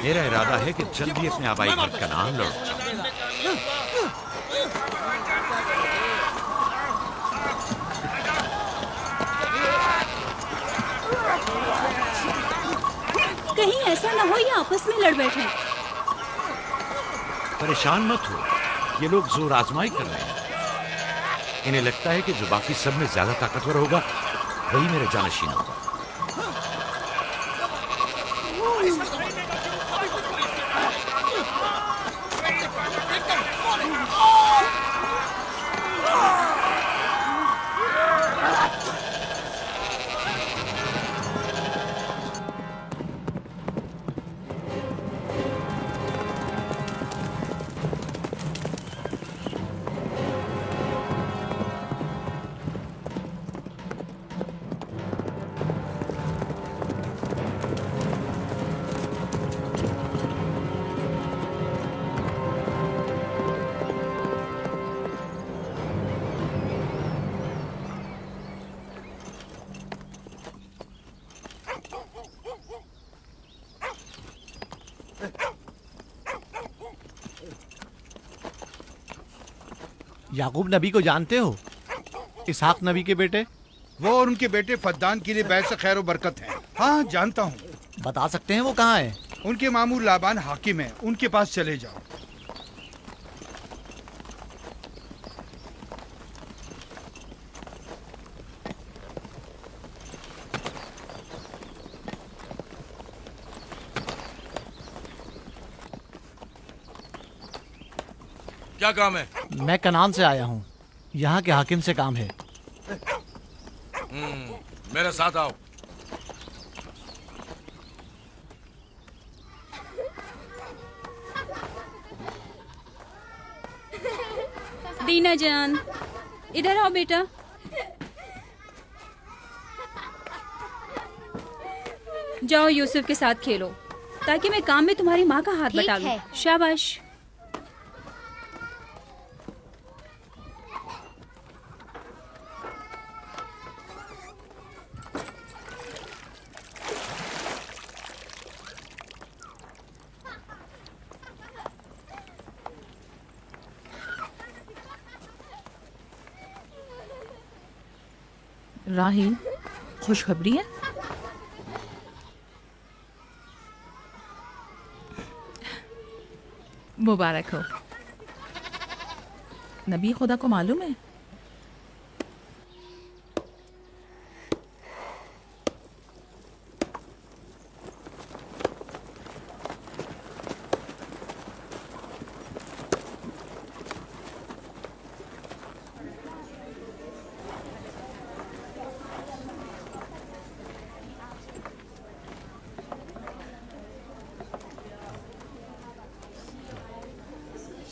मेरा इरादा है कि जल्दी अपने आबाई घर कनान लौट जाऊं। कहीं ऐसा ना हो ये आपस में लड़ बैठे। परेशान मत हो, ये लोग जोर आजमाई कर रहे हैं। इन्हें लगता है कि जो बाकी सब में ज्यादा ताकतवर होगा वही मेरे जानशीन होगा। याकूब नबी को जानते हो? इसहाक नबी के बेटे। वो और उनके बेटे फद्दान के लिए बैस खैर व बरकत है। हाँ जानता हूँ। बता सकते हैं वो कहाँ है? उनके मामू लाबान हाकिम है, उनके पास चले जाओ। क्या काम है? मैं कनान से आया हूँ, यहाँ के हाकिम से काम है। मेरे साथ आओ। दीना जान, इधर आओ बेटा। जाओ यूसुफ के साथ खेलो, ताकि मैं काम में तुम्हारी माँ का हाथ बटा लूं। शाबाश। राहील, खुशखबरी है? मुबारक हो। नबी खुदा को मालूम है?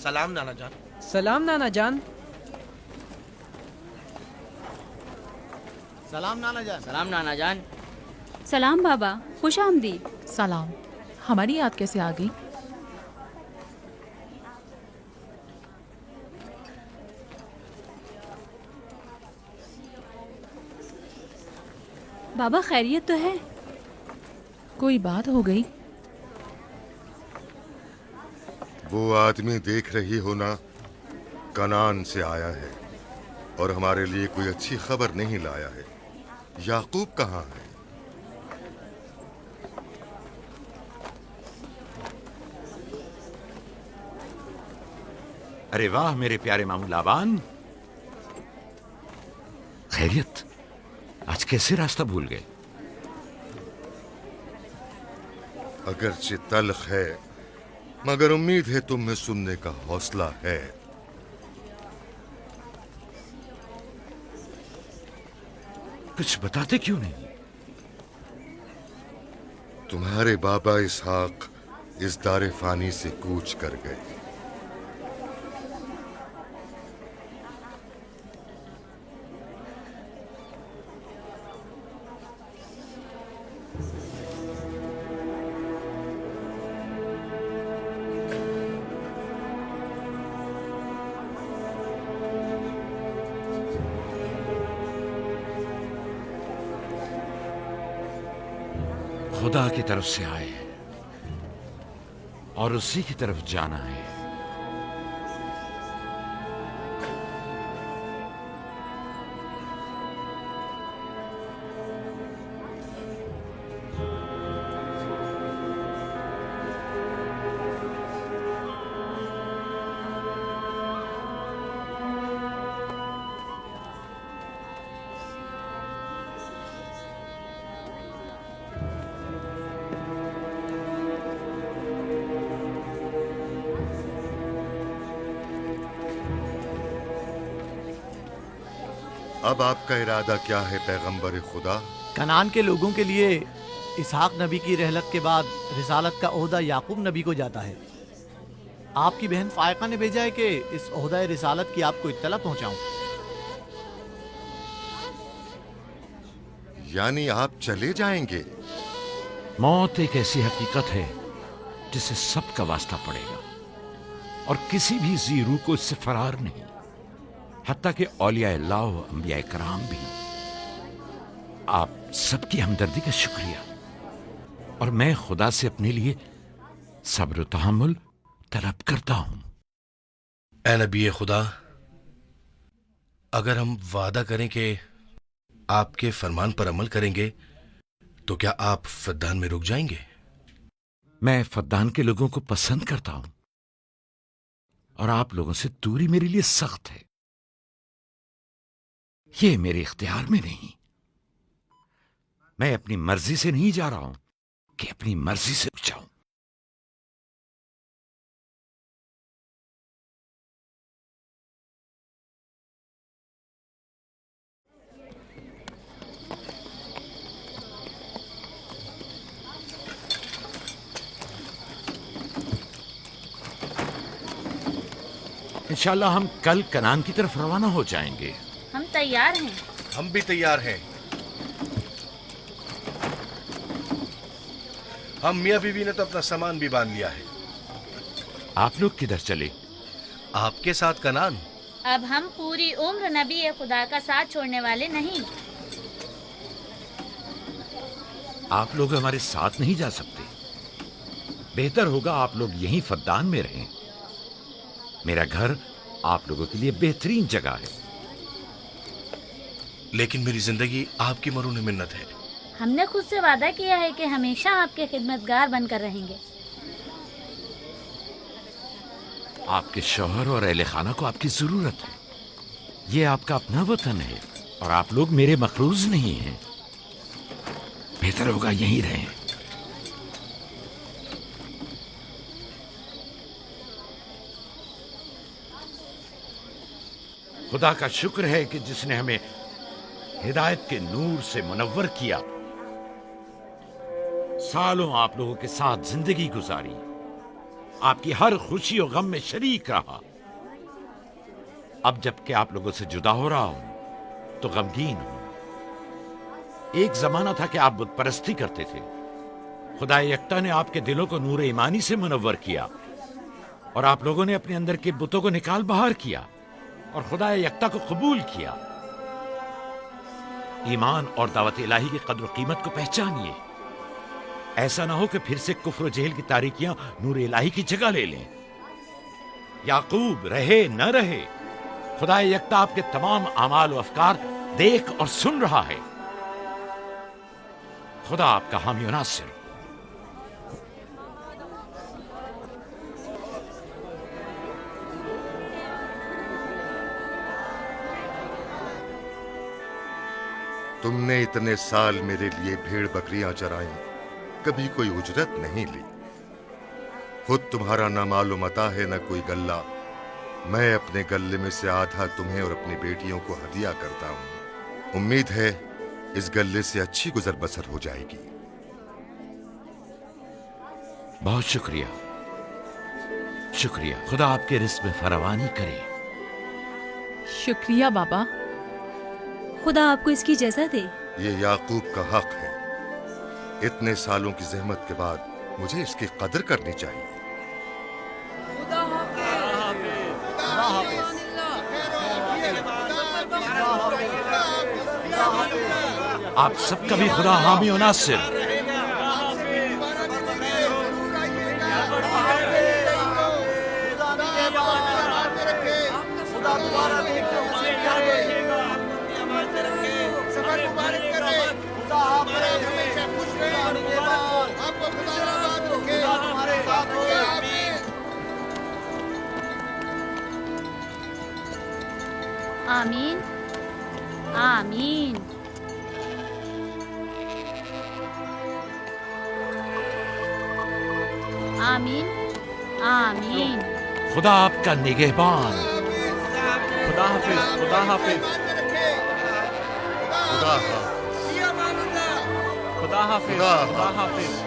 सलाम नाना जान। सलाम नाना जान। सलाम नाना जान। सलाम नाना जान। सलाम बाबा, खुश आमदीद। सलाम। हमारी याद कैसे आ गई? बाबा खैरियत तो है? कोई बात हो गई? वो आदमी देख रही हो ना, कनान से आया है और हमारे लिए कोई अच्छी खबर नहीं लाया है। याकूब कहाँ है? अरे वाह मेरे प्यारे मामू लाबान, खैरियत? आज कैसे रास्ता भूल गए? अगरचे तल्ख है, मगर उम्मीद है तुम में सुनने का हौसला है। कुछ बताते क्यों नहीं? तुम्हारे बाबा इसहाक इस दारे फानी से कूच कर गए। खुदा की तरफ से आए। और उसी की तरफ जाना है। अब आपका इरादा क्या है पैगंबर खुदा? कनान के लोगों के लिए इसहाक नबी की रहलत के बाद रिसालत का ओहदा याकूब नबी को जाता है। आपकी बहन फायका ने भेजा है कि इस ओहदा रिसालत की आपको इत्तला पहुंचाऊं। यानी आप चले जाएंगे? मौत एक ऐसी हकीकत है जिसे सबका वास्ता पड़ेगा और किसी भी जी रूह को इससे फरार नहीं, हत्ता कि औलिया अल्लाह व अंबिया कराम भी। आप सबकी हमदर्दी का शुक्रिया, और मैं खुदा से अपने लिए सब्र तहम्मुल तलब करता हूं। ए नबी खुदा, अगर हम वादा करें कि आपके फरमान पर अमल करेंगे तो क्या आप फद्दान में रुक जाएंगे? मैं फद्दान के लोगों को पसंद करता हूं और आप लोगों से दूरी मेरे लिए सख्त है। ये मेरे इख्तियार में नहीं। मैं अपनी मर्जी से नहीं जा रहा हूं कि अपनी मर्जी से रुक जाऊं। इंशाल्लाह हम कल कनान की तरफ रवाना हो जाएंगे। हम तैयार हैं। हम भी तैयार हैं। हम मियाँ बीवी ने तो अपना सामान भी बांध लिया है। आप लोग किधर चले? आपके साथ कनान। अब हम पूरी उम्र नबी खुदा का साथ छोड़ने वाले नहीं। आप लोग हमारे साथ नहीं जा सकते। बेहतर होगा आप लोग यहीं फद्दान में रहें। मेरा घर आप लोगों के लिए बेहतरीन जगह है। लेकिन मेरी जिंदगी आपकी मरून मिन्नत है। हमने खुद से वादा किया है कि हमेशा आपके खिदमतगार बनकर रहेंगे। आपके शौहर और अहले खाना को आपकी जरूरत है। ये आपका अपना वतन है और आप लोग मेरे मखरूज नहीं हैं। बेहतर होगा यहीं रहें। खुदा का शुक्र है कि जिसने हमें हिदायत के नूर से मुनव्वर किया। सालों आप लोगों के साथ जिंदगी गुजारी, आपकी हर खुशी और गम में शरीक रहा। अब जबकि आप लोगों से जुदा हो रहा हूं तो गमगीन हूं। एक जमाना था कि आप बुत परस्ती करते थे। खुदा यकता ने आपके दिलों को नूर ईमानी से मुनव्वर किया और आप लोगों ने अपने अंदर के बुतों को निकाल बाहर किया और खुदा यकता को कबूल किया। ईमान और दावत इलाही की कद्र कीमत को पहचानिए। ऐसा ना हो कि फिर से कुफ्र और जेल की तारीकियां नूर इलाही की जगह ले लें। याकूब रहे न रहे, खुदा यकता आपके तमाम अमाल और अफकार देख और सुन रहा है। खुदा आपका हामी और नासिर। तुमने इतने साल मेरे लिए भेड़ बकरियां चराई, कभी कोई उजरत नहीं ली। खुद तुम्हारा ना मालूम अता है न कोई गल्ला। मैं अपने गल्ले में से आधा तुम्हें और अपनी बेटियों को हदिया करता हूं। उम्मीद है इस गल्ले से अच्छी गुजर बसर हो जाएगी। बहुत शुक्रिया, शुक्रिया। खुदा आपके रिस्क में फरावानी करे। शुक्रिया बाबा। खुदा आपको इसकी जज़ा दे। ये याकूब का हक है। इतने सालों की जहमत के बाद मुझे इसकी कदर करनी चाहिए। आप सबका भी खुदा हामी और नासिर। आमीन आमीन। आमीन आमीन। खुदा आपका निगहबान। खुदा हाफिज, खुदा हाफिज, खुदा हाफिज। खुदा हाफिज, खुदा खुदा हाफिज।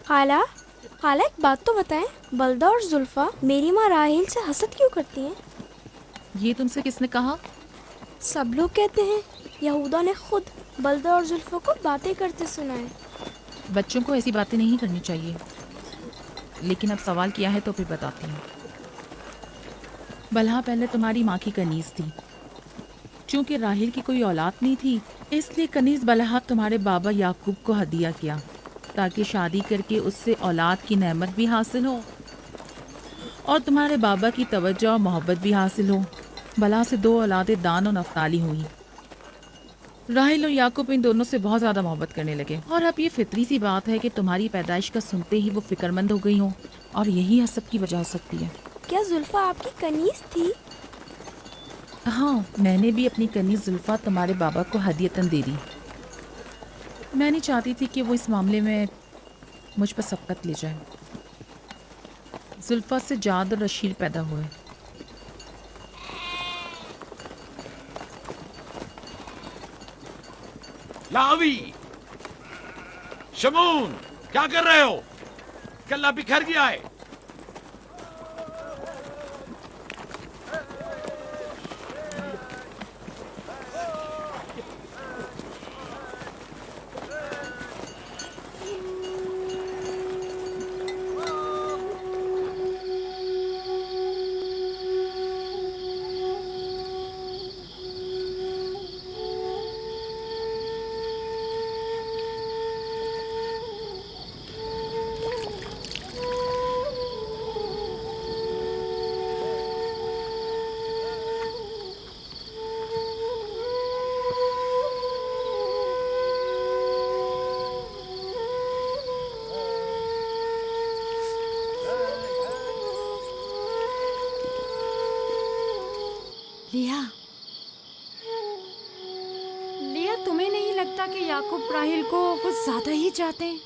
खाला, खाला एक बात तो बताएं, बलदा और जुल्फा मेरी माँ राहिल से हसद क्यों करती हैं? ये तुमसे किसने कहा? सब लोग कहते हैं यहूदा ने खुद बलदा और जुल्फा को बातें करते सुना है। बच्चों को ऐसी बातें नहीं करनी चाहिए, लेकिन अब सवाल किया है तो फिर बताती हूँ। बलहा पहले तुम्हारी माँ की कनीज थी। चूंकि राहिल की कोई औलाद नहीं थी, इसलिए कनीज बलहा तुम्हारे बाबा याकूब को हदिया किया, ताकि शादी करके उससे औलाद की नेमत भी हासिल हो और तुम्हारे बाबा की तवज्जो और मोहब्बत भी हासिल हो। बलहा से 2 औलादें दान और नफ्ताली हुई। राहिल और याकूब इन दोनों से बहुत ज़्यादा मोहब्बत करने लगे, और अब ये फितरी सी बात है कि तुम्हारी पैदाइश का सुनते ही वो फिक्रमंद हो गई हो, और यही हसद की वजह हो सकती है। क्या जुल्फा आपकी कनीज थी? हाँ, मैंने भी अपनी कनीज जुल्फा तुम्हारे बाबा को हदियतन दे दी। मैं नहीं चाहती थी कि वो इस मामले में मुझ पर सबकत ले जाए। जुल्फा से जाद और रशील पैदा हुए। लावी, शमून, क्या कर रहे हो? कल्ला बिखर गया है। लिया, लिया, तुम्हें नहीं लगता कि याकूब राहिल को कुछ ज्यादा ही चाहते हैं?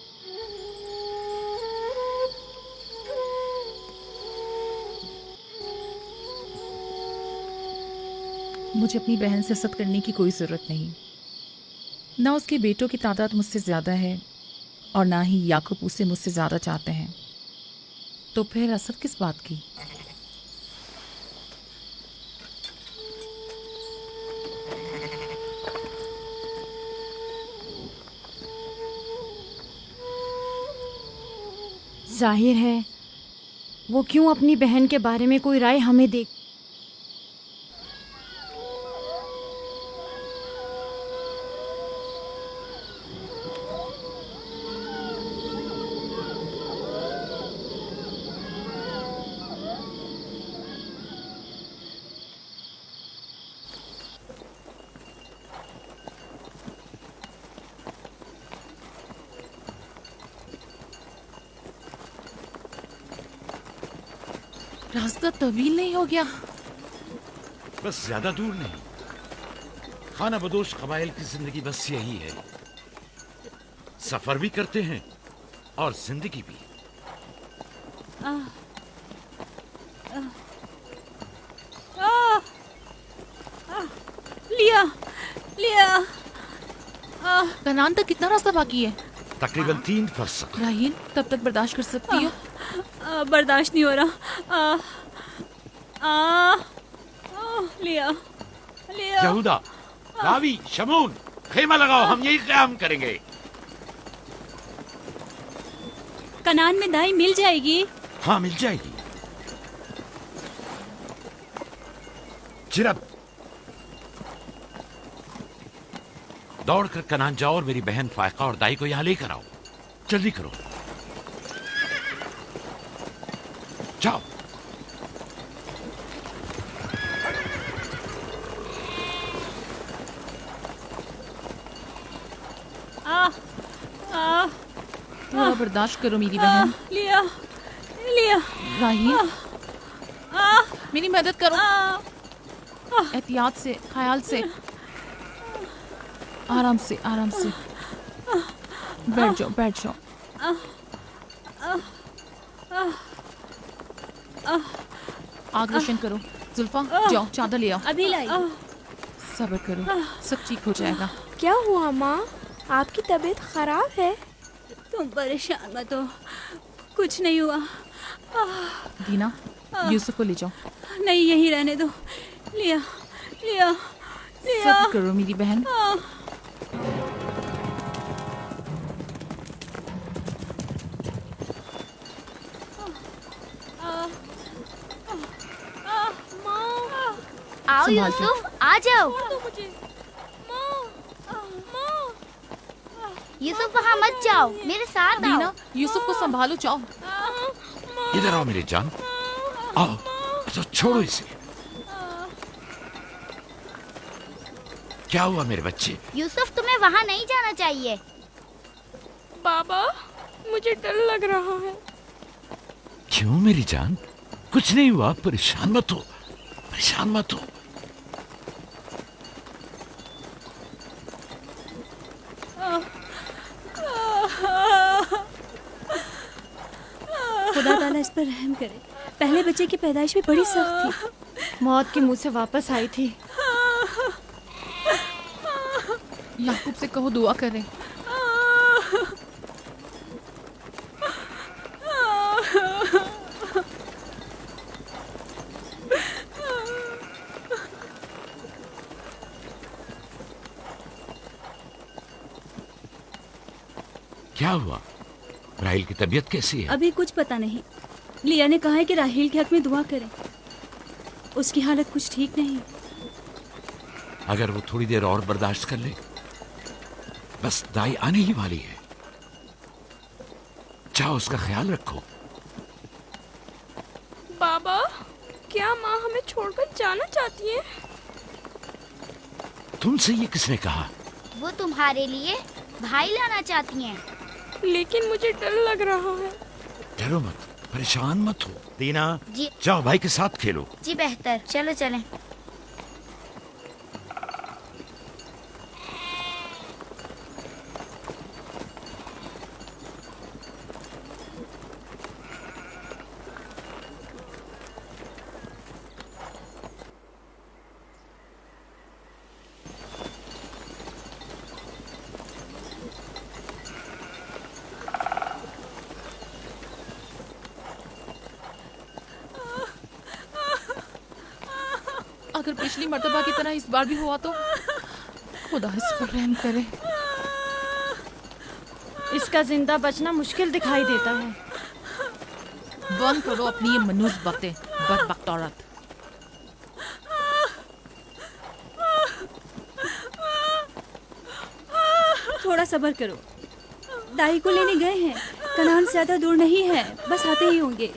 मुझे अपनी बहन से हसद करने की कोई ज़रूरत नहीं। ना उसके बेटों की तादाद मुझसे ज़्यादा है और ना ही याकूब उसे मुझसे ज़्यादा चाहते हैं, तो फिर हसद किस बात की? जाहिर है वो क्यों अपनी बहन के बारे में कोई राय हमें दे। रास्ता तवील नहीं हो गया? बस ज्यादा दूर नहीं। खाना बदोश कबाइल की जिंदगी बस यही है, सफर भी करते हैं और जिंदगी भी। लिया, लिया, कनान तक कितना रास्ता बाकी है? तकरीबन 3 फरसख। राहील, तब तक बर्दाश्त कर सकती हो? बर्दाश्त नहीं हो रहा। लिया लिया। यहूदा, रावी, शमून, खेमा लगाओ, हम यही क़याम करेंगे। कनान में दाई मिल जाएगी? हाँ, मिल जाएगी। जिरब, दौड़कर कनान जाओ और मेरी बहन फायका और दाई को यहां लेकर आओ। जल्दी करो, जाओ। थोड़ा बर्दाश्त करो मेरी बहन। लिया लिया। राहील, मेरी मदद करो। एहतियात से, ख्याल से, आराम से, आराम से। बैठ जाओ, बैठ जाओ। आग रोशन करो। जुल्फा, जाओ चादर ले आओ। अभी लाई। सब्र करो, सब ठीक हो जाएगा। क्या हुआ माँ? आपकी तबीयत खराब है? तुम परेशान मत हो, कुछ नहीं हुआ। दीना, यूसुफ को ले जाओ। नहीं, यहीं रहने दो। लिया लिया लिया। सब्र करो मेरी बहन। आओ संभाल के। यूसुफ, आ जाओ। यूसुफ वहाँ मत जाओ, मेरे साथ आओ। दीना, यूसुफ को संभालो, जाओ। इधर आओ मेरी जान, आओ। तो छोड़ो इसे। क्या हुआ मेरे बच्चे? यूसुफ, तुम्हें वहाँ नहीं जाना चाहिए। बाबा, मुझे डर लग रहा है। क्यों मेरी जान? कुछ नहीं हुआ, परेशान मत हो, परेशान मत हो। खुदा ताला इस पर रहम करे। पहले बच्चे की पैदाइश भी बड़ी सख्त थी, मौत के मुंह से वापस आई थी। याकूब से कहो दुआ करें। क्या हुआ? राहिल की तबीयत कैसी है? अभी कुछ पता नहीं। लिया ने कहा है कि राहील के हक में दुआ करें। उसकी हालत कुछ ठीक नहीं। अगर वो थोड़ी देर और बर्दाश्त कर ले, बस दाई आने ही वाली है। जाओ, उसका ख्याल रखो। बाबा, क्या माँ हमें छोड़कर जाना चाहती है? तुमसे ये किसने कहा? वो तुम्हारे लिए भाई लाना चाहती हैं। लेकिन मुझे डर लग रहा है। डरो मत, परेशान मत हो। दीना, जी जाओ भाई के साथ खेलो। जी, बेहतर। चलो चलें। अगर पिछली मर्तबा की तरह इस बार भी हुआ तो खुदा इस पर रहम करे। इसका जिंदा बचना मुश्किल दिखाई देता है। बंद करो अपनी ये मनूस बातें, बदबख्त औरत। थोड़ा सब्र करो, दाई को लेने गए हैं। कनान ज्यादा दूर नहीं है, बस आते ही होंगे।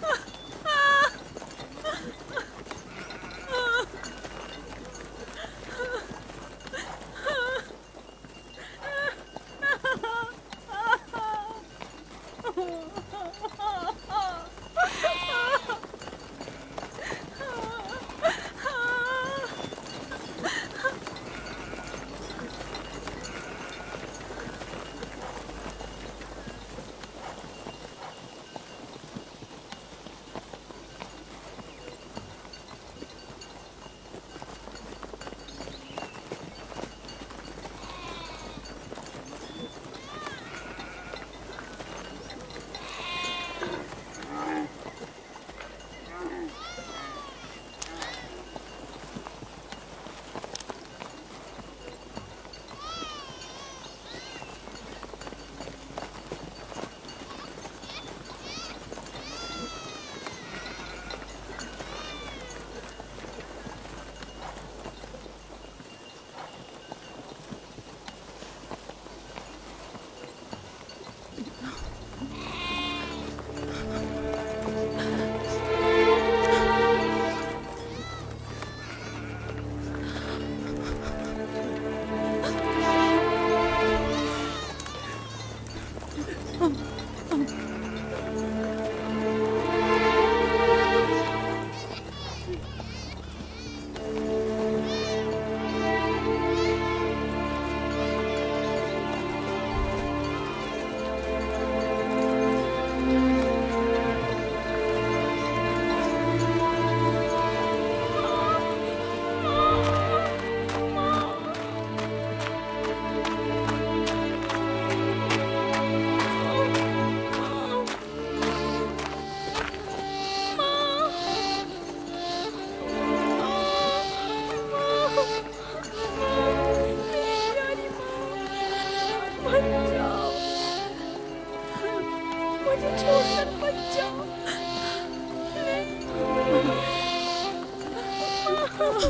मेरे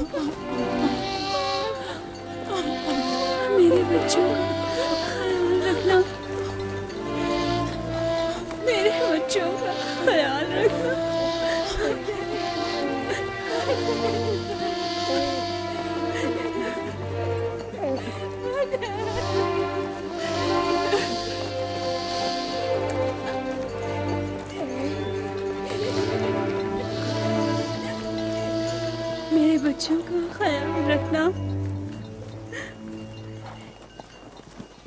बच्चों का ख्याल रखना, मेरे बच्चों का ख्याल रखना। मेरे बच्चों का ख्याल रखना,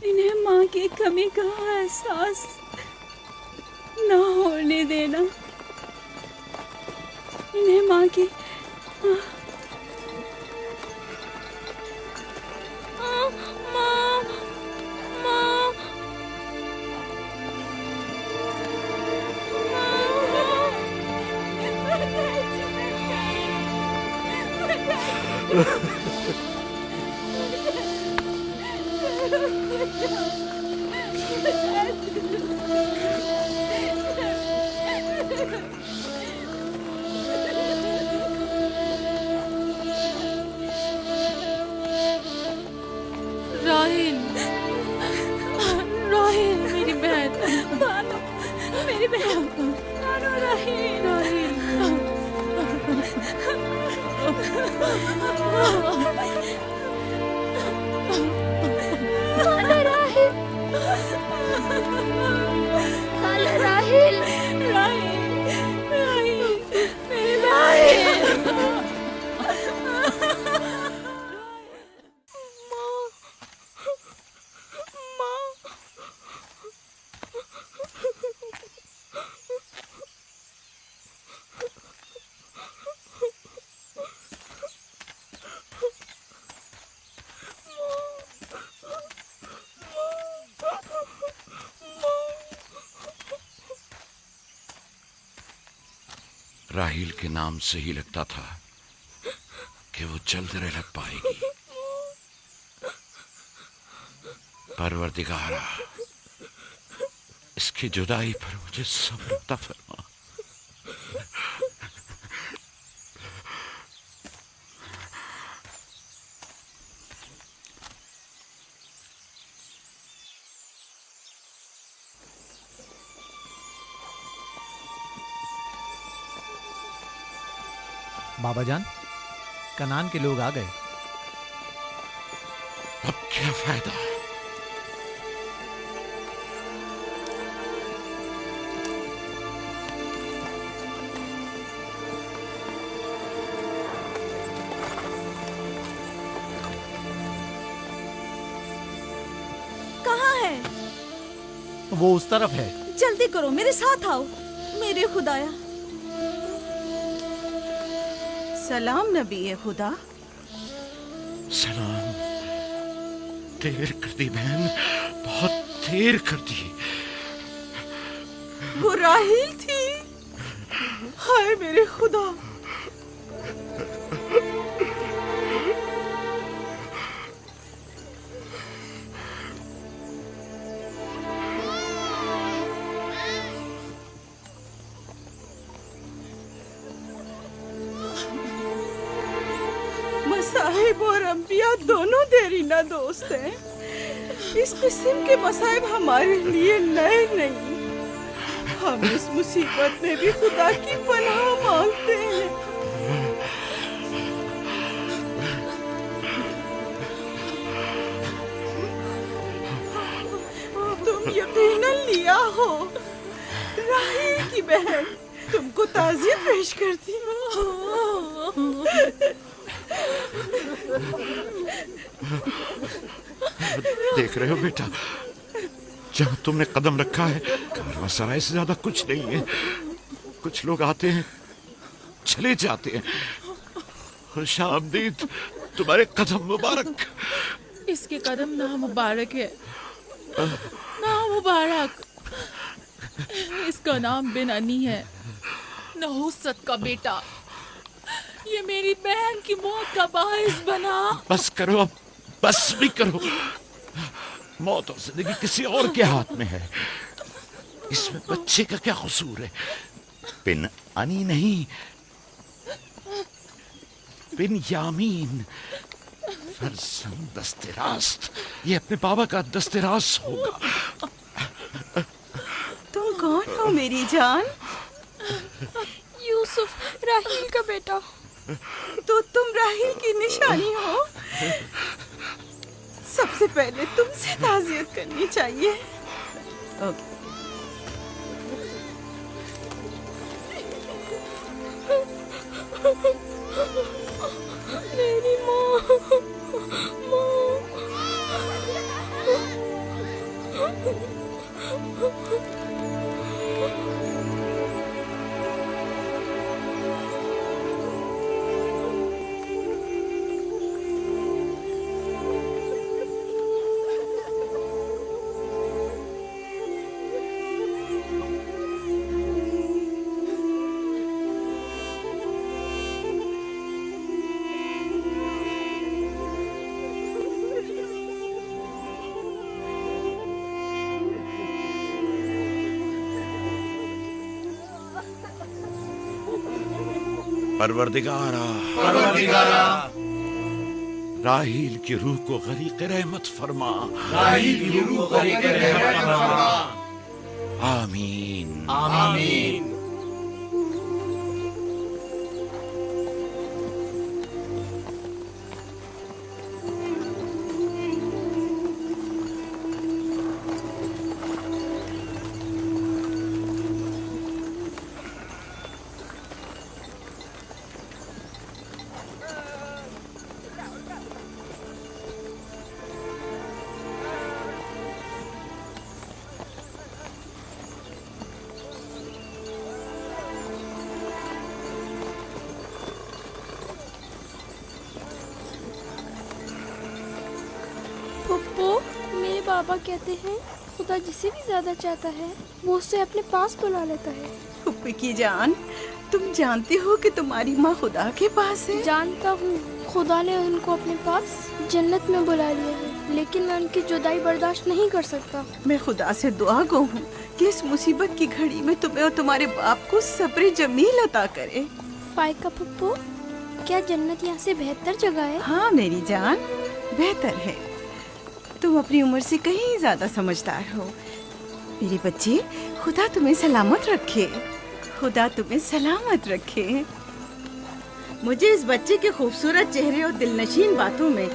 इन्हें माँ की कमी का एहसास ना होने देना, इन्हें माँ की राहिल, राहिल मेरी बहन, बानो, मेरी बहन बानो, राहिल, खाला राहिल, राहिल, राहिल, मेरे राहिल। राहील के नाम से ही लगता था कि वो जल्द लग पाएगी। परवरदिगारा, इसकी जुदाई पर मुझे सब्र अता फरमा। बाबा जान, कनान के लोग आ गए। अब क्या फायदा? कहाँ है? वो उस तरफ है। जल्दी करो, मेरे साथ आओ। मेरे खुदाया। सलाम नबी खुदा। सलाम। देर कर दी बहन, बहुत देर कर दी। वो राहिल थी। हाय मेरे खुदा। मसाहिब और अंबिया दोनों देरीना दोस्त हैं। इस किस्म के मसाइब हमारे लिए नए नहीं। हम इस मुसीबत में भी खुदा की पनाह मांगते हैं। तुम यकीनन लिया हो। राहिल की बहन तुमको ताज़ियत पेश करती देख रहे हो बेटा, जहाँ तुमने कदम रखा है कारवांसराय से ज्यादा कुछ नहीं है। कुछ लोग आते हैं, चले जाते हैं। खुशामदीद तुम्हारे कदम मुबारक। इसके कदम ना मुबारक है, ना मुबारक। इसका नाम बिन अनी है, नहुसत का बेटा। ये मेरी बहन की मौत का बाइस बना। बस करो अब, बस भी करो। मौत और जिंदगी किसी और के हाथ में है। इसमें बच्चे का क्या कसूर है? बिन अनी नहीं, बिन्यामीन फरजंद दस्तेरास्त, ये अपने बाबा का दस्तेरास होगा। तुम कौन हो मेरी जान? यूसुफ, राहील का बेटा। तो तुम राहील की निशानी हो। सबसे पहले तुमसे ताज़ियत करनी चाहिए। ओके। मेरी माँ, परवरदिगारा, राहील की रूह को गरीक़ रहमत फरमा। आमीन आमीन। पप्पू, मेरे बाबा कहते हैं खुदा जिसे भी ज्यादा चाहता है वो उसे अपने पास बुला लेता है। पुप्पी की जान, तुम जानती हो कि तुम्हारी माँ खुदा के पास है? जानता हूँ, खुदा ने उनको अपने पास जन्नत में बुला लिया है, लेकिन मैं उनकी जुदाई बर्दाश्त नहीं कर सकता। मैं खुदा से दुआ गो हूँ कि इस मुसीबत की घड़ी में तुम्हें और तुम्हारे बाप को सब्र जमील अता करे। फायका पप्पू, क्या जन्नत यहाँ से बेहतर जगह है? हाँ मेरी जान, बेहतर है। तुम अपनी उम्र से कहीं ज्यादा समझदार हो। मेरे बच्चे, खुदा तुम्हें सलामत रखे। खुदा तुम्हें सलामत रखे। मुझे इस बच्चे के खूबसूरत चेहरे और दिलनशीन बातों में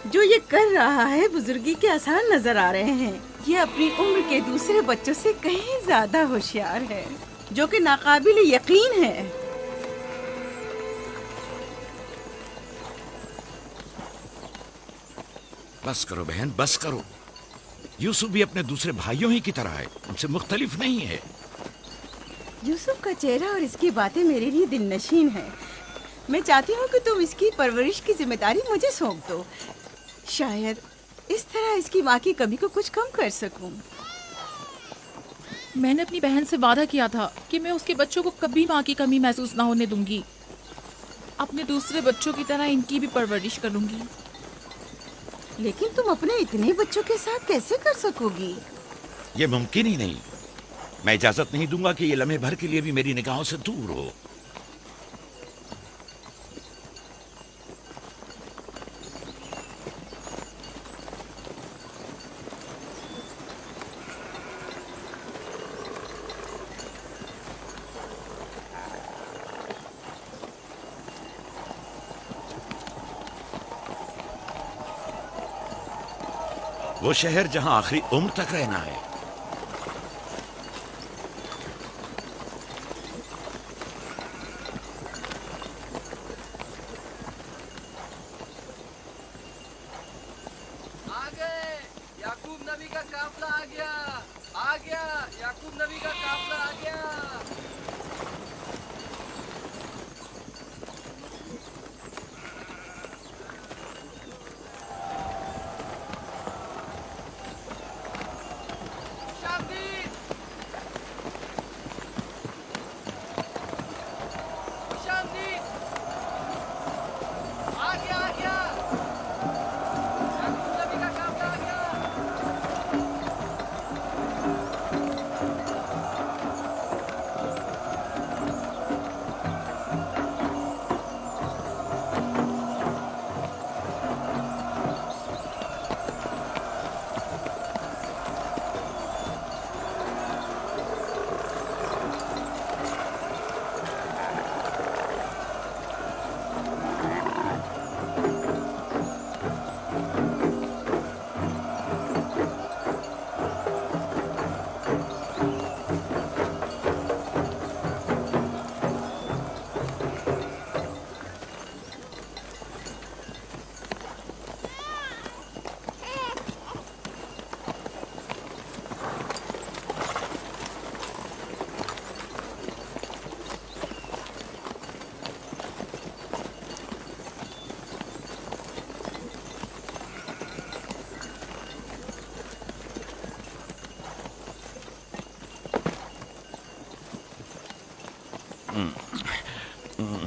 जो ये कर रहा है बुजुर्गी के आसार नजर आ रहे हैं। ये अपनी उम्र के दूसरे बच्चों से कहीं ज्यादा होशियार है, जो कि नाकाबिल यकीन है। बस करो बहन, बस करो। यूसुफ भी अपने दूसरे भाइयों ही की तरह है, उनसे मुख्तलिफ नहीं है। यूसुफ का चेहरा और इसकी बातें मेरे लिए दिलनशीन है। मैं चाहती हूँ कि तुम इसकी परवरिश की जिम्मेदारी मुझे सौंप दो। शायद इस तरह इसकी माँ की कमी को कुछ कम कर सकूं। मैंने अपनी बहन से वादा किया था कि मैं उसके बच्चों को कभी माँ की कमी महसूस ना होने दूंगी। अपने दूसरे बच्चों की तरह इनकी भी परवरिश करूंगी। लेकिन तुम अपने इतने बच्चों के साथ कैसे कर सकोगी? ये मुमकिन ही नहीं। मैं इजाजत नहीं दूंगा कि ये लम्हे भर के लिए भी मेरी निगाहों से दूर हो। वो शहर जहां आखिरी उम्र तक रहना है। आ गए, याकूब नबी का काफला आ गया, आ गया, याकूब नबी का काफला आ गया।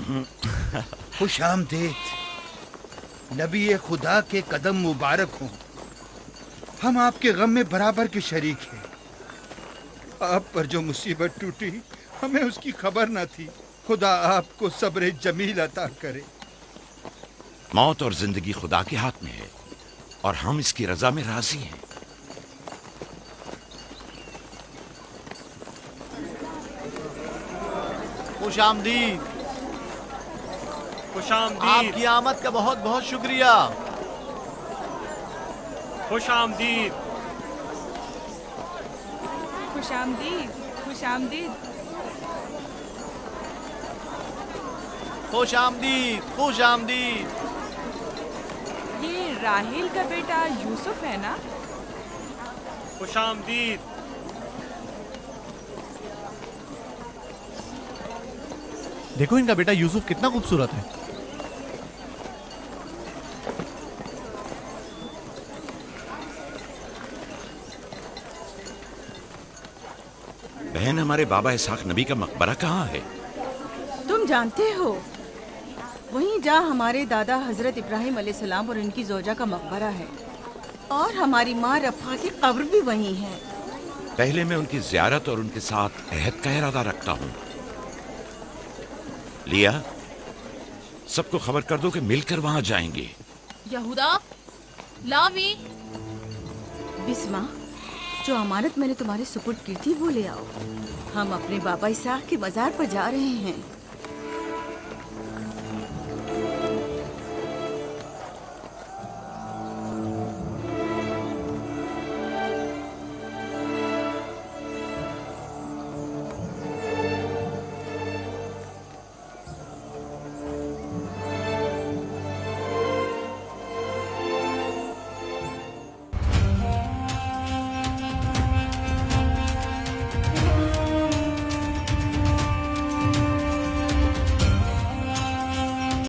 खुश आमदीद। नबी खुदा के कदम मुबारक हों। हम आपके गम में बराबर के शरीक हैं। आप पर जो मुसीबत टूटी हमें उसकी खबर न थी। खुदा आपको सब्र जमील अता करे। मौत और जिंदगी खुदा के हाथ में है और हम इसकी रजा में राजी हैं। खुश आमदीद। खुश आमदीद। आपकी आमद का बहुत बहुत शुक्रिया। खुश आमदीद। खुश आमदीद। खुश आमदीद। खुश आमदीद। खुश आमदीद। ये राहेल का बेटा यूसुफ है ना? खुश आमदीद। देखो इनका बेटा यूसुफ कितना खूबसूरत है। बहन, हमारे बाबा इसहाक नबी का मकबरा कहाँ है? तुम जानते हो, वहीं जहाँ हमारे दादा हजरत इब्राहिम अलैहिस्सलाम और इनकी जोजा का मकबरा है, और हमारी माँ रफ़ा की कब्र भी वहीं है। पहले मैं उनकी ज़ियारत और उनके साथ अहद का इरादा रखता हूँ। लिया, सबको खबर कर दो कि मिलकर वहां जाएंगे। यहूदा, लावी। बिस्मा, जो अमानत मैंने तुम्हारे सुपुर्द की थी वो ले आओ। हम अपने बाबा इसहाक के मजार पर जा रहे हैं।